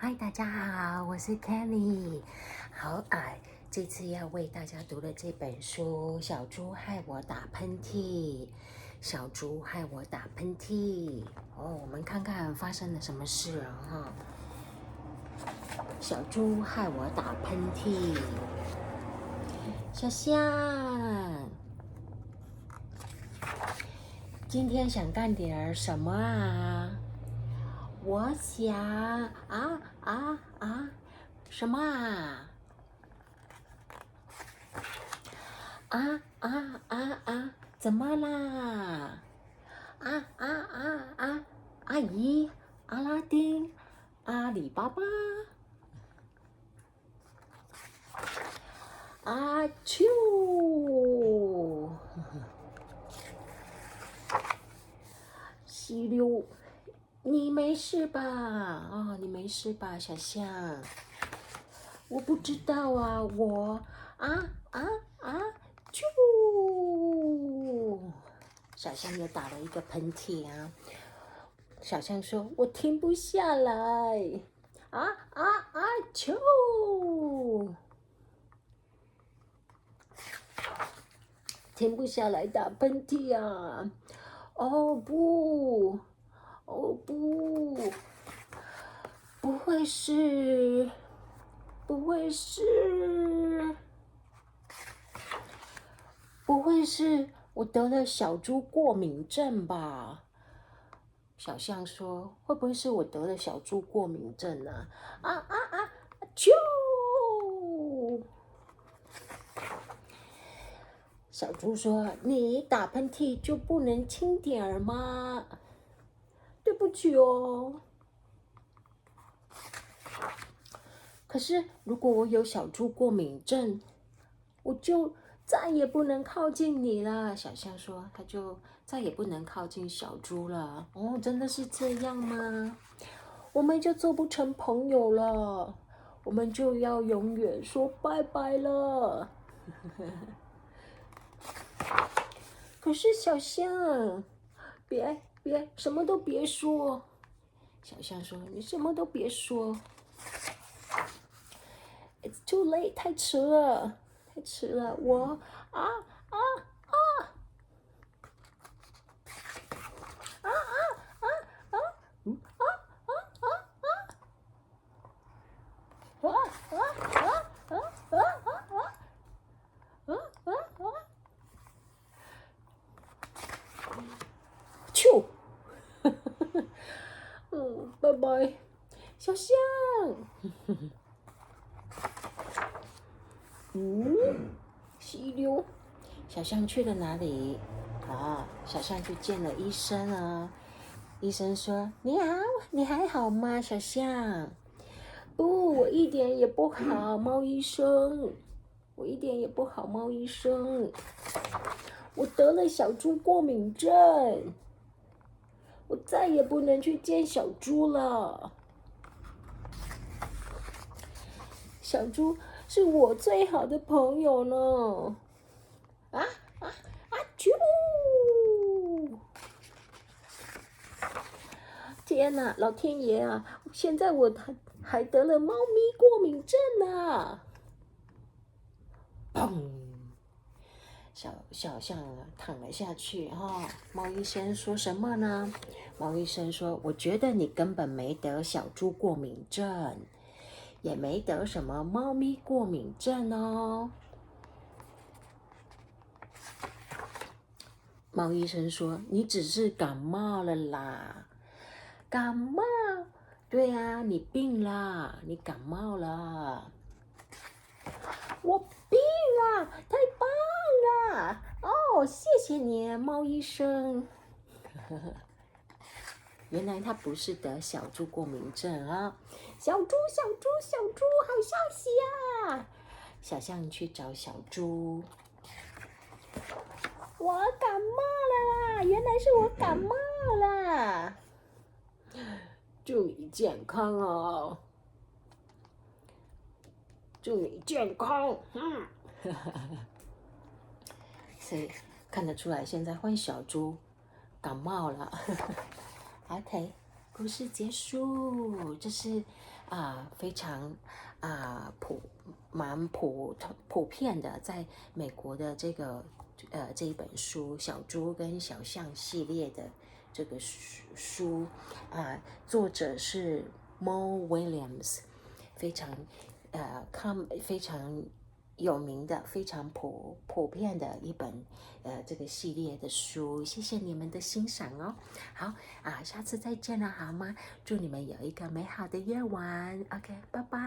嗨，大家好，我是 Kelly。好这次要为大家读的这本书《小猪害我打喷嚏》。小猪害我打喷嚏。我们看看发生了什么事了哈。小猪害我打喷嚏。小象，今天想干点什么啊？我想什么啊？怎么啦？阿姨，阿拉丁，阿里巴巴，阿丘，西溜，你没事吧？你没事吧，小象？我不知道啊，我啾！小象又打了一个喷嚏啊！小象说：“我停不下来，啾！”停不下来打喷嚏啊！哦不，哦不，不会是，不会是，不会是我得了小猪过敏症吧？小象说：“会不会是我得了小猪过敏症啊？”啾！小猪说：“你打喷嚏就不能轻点儿吗？对不起哦。可是如果我有小猪过敏症，我就再也不能靠近你了。”小象说：“他就再也不能靠近小猪了。”真的是这样吗？我们就做不成朋友了，我们就要永远说拜拜了。可是小象，别，什么都别说。小象说：“你什么都别说。It's too late， 太迟了，太迟了。我啾！拜拜，小象。溪溜，小象去了哪里？小象去见了医生啊。医生说：“你好，你还好吗，小象？”“不，我一点也不好，猫医生。我一点也不好，猫医生。我得了小猪过敏症，我再也不能去见小猪了。小猪是我最好的朋友呢。”啾！天哪，老天爷啊！现在我还得了猫咪过敏症啊！砰！小象躺了下去猫医生说什么呢？猫医生说：“我觉得你根本没得小猪过敏症，也没得什么猫咪过敏症哦。”猫医生说：“你只是感冒了啦。”感冒？对啊，你病啦，你感冒了。我病了，太棒了！谢谢你，猫医生。原来他不是得小猪过敏症啊！小猪，好消息啊！小象去找小猪。我感冒了啦！原来是我感冒了。祝你健康哦！祝你健康。所以看得出来，现在换小猪感冒了。OK， 故事结束。这是非常蛮普遍的，在美国的这一本书《小猪跟小象》系列的这个书作者是 Mo Williams，非常非常有名的、非常普遍的一本这个系列的书。谢谢你们的欣赏哦。好下次再见了好吗？祝你们有一个美好的夜晚。OK，拜拜。